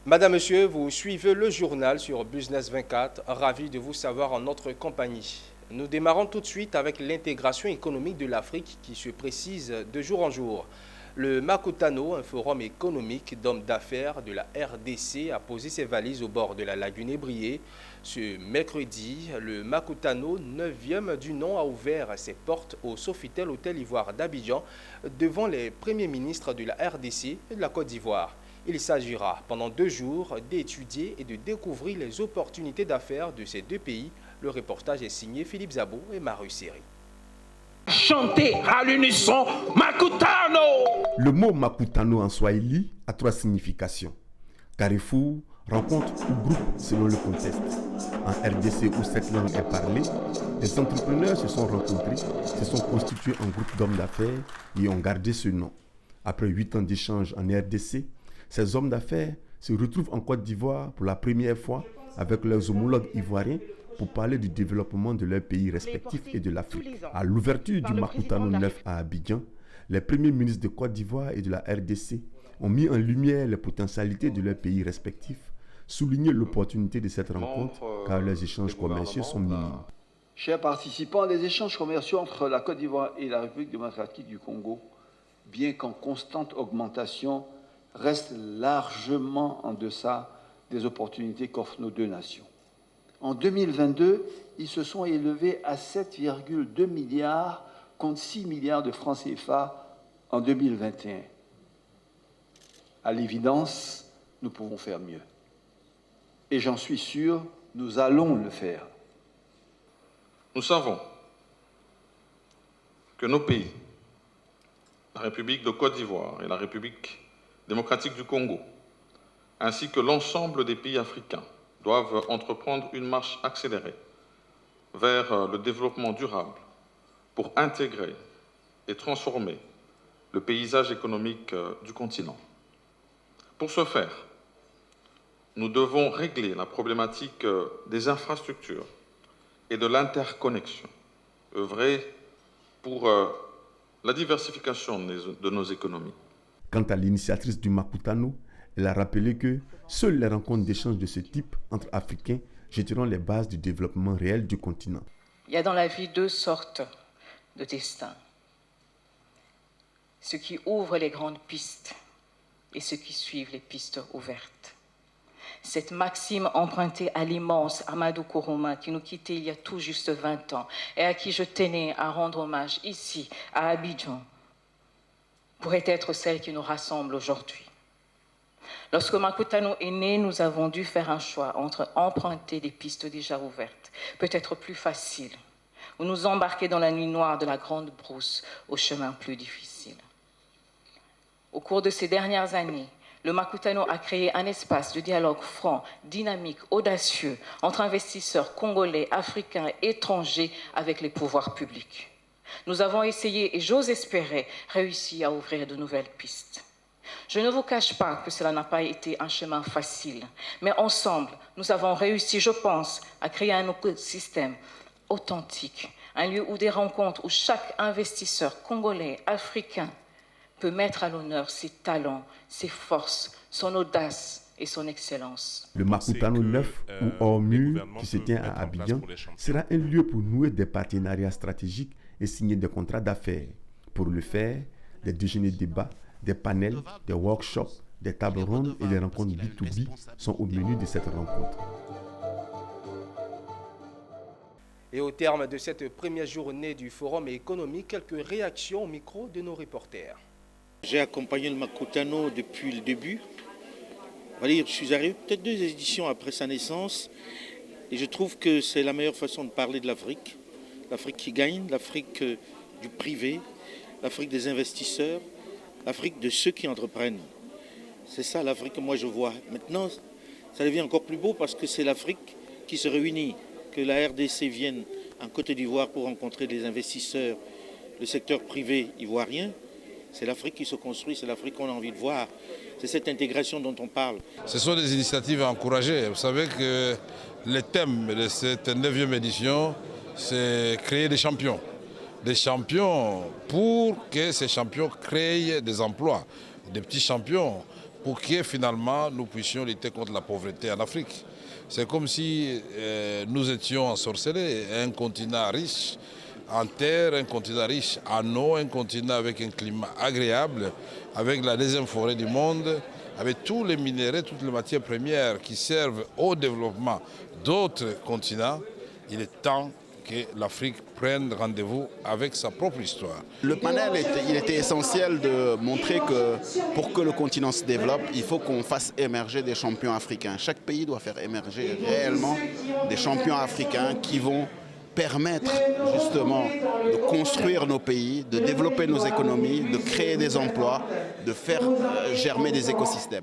Madame, Monsieur, vous suivez le journal sur Business 24. Ravi de vous savoir en notre compagnie. Nous démarrons tout de suite avec l'intégration économique de l'Afrique qui se précise de jour en jour. Le Makutano, un forum économique d'hommes d'affaires de la RDC, a posé ses valises au bord de la lagune Ébrié. Ce mercredi, le Makutano, 9e du nom, a ouvert ses portes au Sofitel Hôtel Ivoire d'Abidjan devant les premiers ministres de la RDC et de la Côte d'Ivoire. Il s'agira pendant 2 jours d'étudier et de découvrir les opportunités d'affaires de ces deux pays. Le reportage est signé Philippe Zabo et Maru Seri. Chanter à l'unisson Makutano. Le mot Makutano en swahili a 3 significations. Carrefour, rencontre ou groupe selon le contexte. En RDC où cette langue est parlée, les entrepreneurs se sont rencontrés, se sont constitués en groupe d'hommes d'affaires et ont gardé ce nom. Après 8 ans d'échanges en RDC, ces hommes d'affaires se retrouvent en Côte d'Ivoire pour la première fois avec leurs homologues ivoiriens pour parler du développement de leurs pays respectifs et de l'Afrique. À l'ouverture du Makutano 9 à Abidjan, les premiers ministres de Côte d'Ivoire et de la RDC ont mis en lumière les potentialités de leurs pays respectifs, souligné l'opportunité de cette rencontre car leurs échanges commerciaux sont minimes. Chers participants, les échanges commerciaux entre la Côte d'Ivoire et la République démocratique du Congo, bien qu'en constante augmentation, restent largement en deçà des opportunités qu'offrent nos deux nations. En 2022, ils se sont élevés à 7,2 milliards contre 6 milliards de francs CFA en 2021. À l'évidence, nous pouvons faire mieux. Et j'en suis sûr, nous allons le faire. Nous savons que nos pays, la République de Côte d'Ivoire et la République démocratique du Congo, ainsi que l'ensemble des pays africains, doivent entreprendre une marche accélérée vers le développement durable pour intégrer et transformer le paysage économique du continent. Pour ce faire, nous devons régler la problématique des infrastructures et de l'interconnexion, œuvrer pour la diversification de nos économies. Quant à l'initiatrice du Makutano, elle a rappelé que seules les rencontres d'échange de ce type entre Africains jetteront les bases du développement réel du continent. Il y a dans la vie 2 sortes de destins. Ceux qui ouvrent les grandes pistes et ceux qui suivent les pistes ouvertes. Cette maxime empruntée à l'immense Amadou Kourouma qui nous quittait il y a tout juste 20 ans et à qui je tenais à rendre hommage ici, à Abidjan, pourrait être celle qui nous rassemble aujourd'hui. Lorsque Makutano est né, nous avons dû faire un choix entre emprunter des pistes déjà ouvertes, peut-être plus faciles, ou nous embarquer dans la nuit noire de la grande brousse au chemin plus difficile. Au cours de ces dernières années, le Makutano a créé un espace de dialogue franc, dynamique, audacieux entre investisseurs congolais, africains, étrangers avec les pouvoirs publics. Nous avons essayé, et j'ose espérer, réussi à ouvrir de nouvelles pistes. Je ne vous cache pas que cela n'a pas été un chemin facile, mais ensemble, nous avons réussi, je pense, à créer un écosystème authentique, un lieu où des rencontres, où chaque investisseur congolais, africain, peut mettre à l'honneur ses talents, ses forces, son audace et son excellence. Le Makutano 9 ou hors mur qui se tient à Abidjan sera un lieu pour nouer des partenariats stratégiques et signer des contrats d'affaires. Pour le faire, des déjeuners débats, des panels, des workshops, des tables rondes et des rencontres B2B sont au menu de cette rencontre. Et au terme de cette première journée du forum économique, quelques réactions au micro de nos reporters. J'ai accompagné le Makutano depuis le début. Je suis arrivé peut-être 2 éditions après sa naissance et je trouve que c'est la meilleure façon de parler de l'Afrique. L'Afrique qui gagne, l'Afrique du privé, l'Afrique des investisseurs, l'Afrique de ceux qui entreprennent. C'est ça l'Afrique que moi je vois. Maintenant, ça devient encore plus beau parce que c'est l'Afrique qui se réunit, que la RDC vienne en Côte d'Ivoire pour rencontrer des investisseurs, le secteur privé ivoirien. C'est l'Afrique qui se construit, c'est l'Afrique qu'on a envie de voir. C'est cette intégration dont on parle. Ce sont des initiatives à encourager. Vous savez que le thème de cette 9e édition, c'est créer des champions. Des champions pour que ces champions créent des emplois. Des petits champions pour que finalement nous puissions lutter contre la pauvreté en Afrique. C'est comme si nous étions ensorcelés, un continent riche en terre, un continent riche en eau, un continent avec un climat agréable, avec la deuxième forêt du monde, avec tous les minéraux, toutes les matières premières qui servent au développement d'autres continents. Il est temps que l'Afrique prenne rendez-vous avec sa propre histoire. Le panel, il était essentiel de montrer que pour que le continent se développe, il faut qu'on fasse émerger des champions africains. Chaque pays doit faire émerger réellement des champions africains qui vont permettre justement de construire nos pays, de développer nos économies, de créer des emplois, de faire germer des écosystèmes.